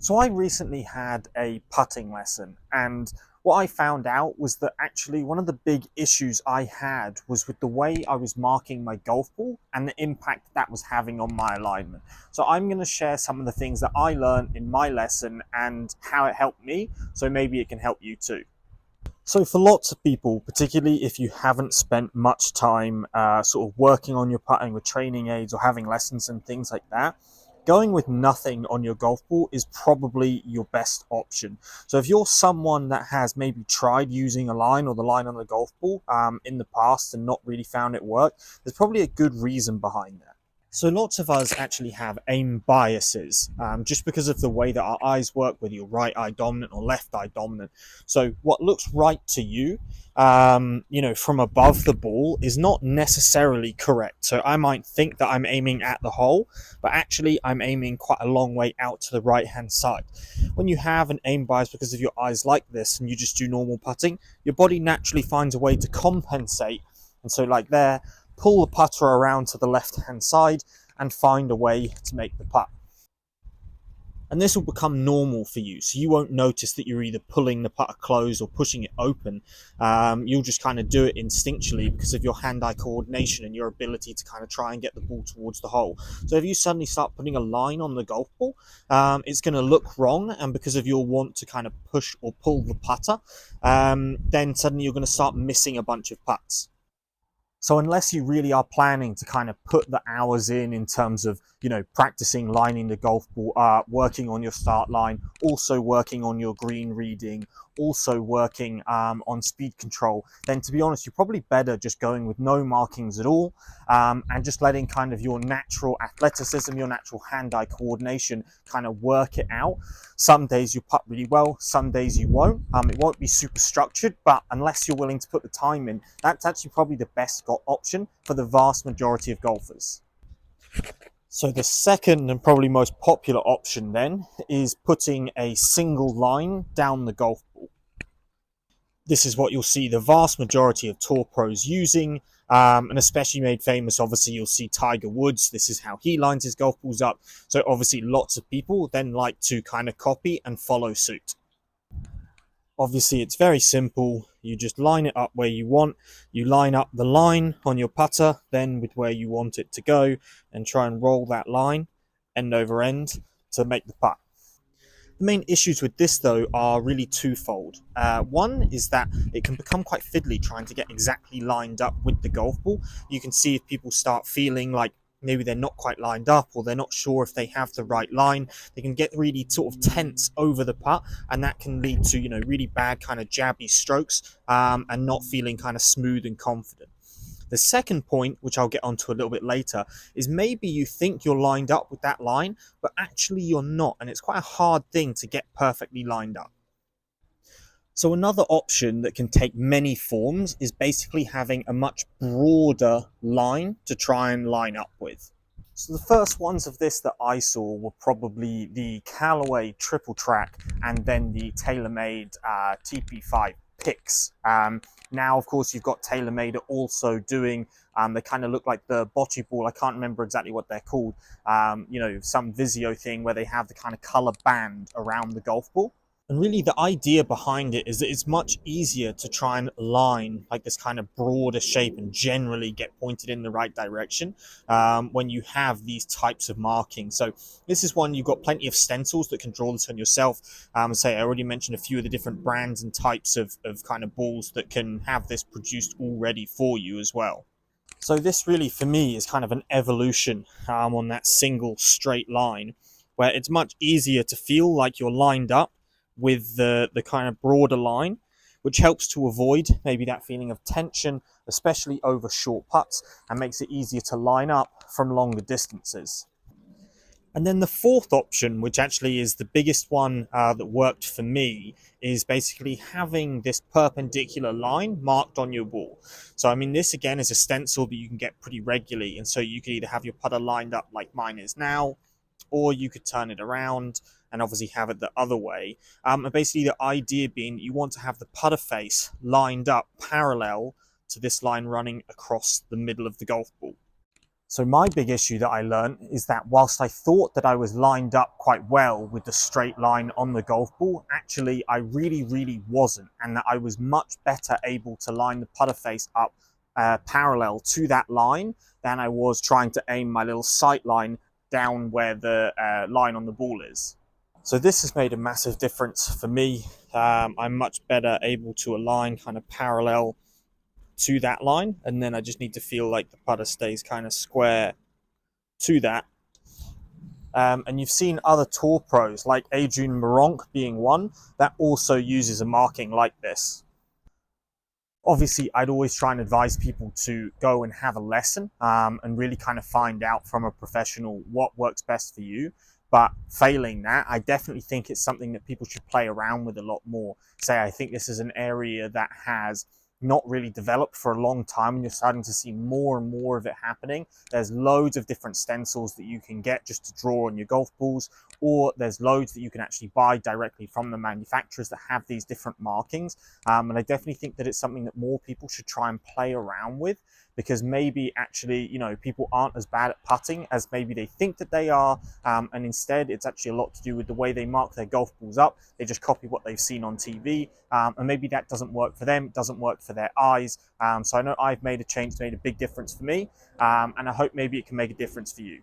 So I recently had a putting lesson, and what I found out was that actually one of the big issues I had was with the way I was marking my golf ball and the impact that was having on my alignment. So I'm going to share some of the things that I learned in my lesson and how it helped me, so maybe it can help you too. So for lots of people, particularly if you haven't spent much time sort of working on your putting with training aids or having lessons and things like that, going with nothing on your golf ball is probably your best option. So if you're someone that has maybe tried using a line or the line on the golf ball in the past and not really found it work, there's probably a good reason behind that. So lots of us actually have aim biases, just because of the way that our eyes work, whether you're right eye dominant or left eye dominant. So what looks right to you, from above the ball is not necessarily correct. So I might think that I'm aiming at the hole, but actually I'm aiming quite a long way out to the right hand side. When you have an aim bias because of your eyes like this and you just do normal putting, your body naturally finds a way to compensate. And so like there, pull the putter around to the left hand side and find a way to make the putt. And this will become normal for you, so you won't notice that you're either pulling the putter closed or pushing it open. You'll just kind of do it instinctually because of your hand-eye coordination and your ability to kind of try and get the ball towards the hole. So if you suddenly start putting a line on the golf ball, it's going to look wrong, and because of your want to kind of push or pull the putter, then suddenly you're going to start missing a bunch of putts. So unless you really are planning to kind of put the hours in terms of, practicing lining the golf ball up, working on your start line, also working on your green reading, also working on speed control, then to be honest, you're probably better just going with no markings at all, and just letting kind of your natural athleticism, your natural hand-eye coordination kind of work it out. Some days you putt really well, some days you won't. It won't be super structured, but unless you're willing to put the time in, that's actually probably the best option for the vast majority of golfers. So the second and probably most popular option then is putting a single line down the golf ball. This is what you'll see the vast majority of tour pros using, and especially made famous, obviously, you'll see Tiger Woods. This is how he lines his golf balls up. So obviously lots of people then like to kind of copy and follow suit. Obviously, it's very simple. You just line it up where you want. You line up the line on your putter, then with where you want it to go, and try and roll that line end over end to make the putt. The main issues with this, though, are really twofold. One is that it can become quite fiddly trying to get exactly lined up with the golf ball. You can see if people start feeling like maybe they're not quite lined up or they're not sure if they have the right line, they can get really sort of tense over the putt, and that can lead to, really bad kind of jabby strokes, and not feeling kind of smooth and confident. The second point, which I'll get onto a little bit later, is maybe you think you're lined up with that line, but actually you're not, and it's quite a hard thing to get perfectly lined up. So another option that can take many forms is basically having a much broader line to try and line up with. So the first ones of this that I saw were probably the Callaway Triple Track and then the TaylorMade TP5 Picks. Now, of course, you've got TaylorMade also doing, they kind of look like the bocce ball. I can't remember exactly what they're called. Some Vizio thing where they have the kind of color band around the golf ball. And really the idea behind it is that it's much easier to try and line like this kind of broader shape and generally get pointed in the right direction when you have these types of markings. So this is one, you've got plenty of stencils that can draw this on yourself. I already mentioned a few of the different brands and types of kind of balls that can have this produced already for you as well. So this really, for me, is kind of an evolution on that single straight line, where it's much easier to feel like you're lined up with the kind of broader line, which helps to avoid maybe that feeling of tension, especially over short putts, and makes it easier to line up from longer distances. And then the fourth option, which actually is the biggest one that worked for me, is basically having this perpendicular line marked on your ball. So, this again is a stencil that you can get pretty regularly. And so you can either have your putter lined up like mine is now, or you could turn it around and obviously have it the other way. And basically the idea being you want to have the putter face lined up parallel to this line running across the middle of the golf ball. So my big issue that I learned is that whilst I thought that I was lined up quite well with the straight line on the golf ball, actually I really wasn't, and that I was much better able to line the putter face up parallel to that line than I was trying to aim my little sight line down where the line on the ball is. So this has made a massive difference for me. I'm much better able to align kind of parallel to that line, and then I just need to feel like the putter stays kind of square to that. And you've seen other tour pros like Adrian Meronk being one that also uses a marking like this. Obviously, I'd always try and advise people to go and have a lesson and really kind of find out from a professional what works best for you. But failing that, I definitely think it's something that people should play around with a lot more. Say, I think this is an area that has not really developed for a long time, and you're starting to see more and more of it happening. There's loads of different stencils that you can get just to draw on your golf balls, or there's loads that you can actually buy directly from the manufacturers that have these different markings. And I definitely think that it's something that more people should try and play around with, because maybe actually, you know, people aren't as bad at putting as maybe they think that they are. And instead, it's actually a lot to do with the way they mark their golf balls up. They just copy what they've seen on TV. And maybe that doesn't work for them, it doesn't work for their eyes. So I know I've made a change, made a big difference for me. And I hope maybe it can make a difference for you.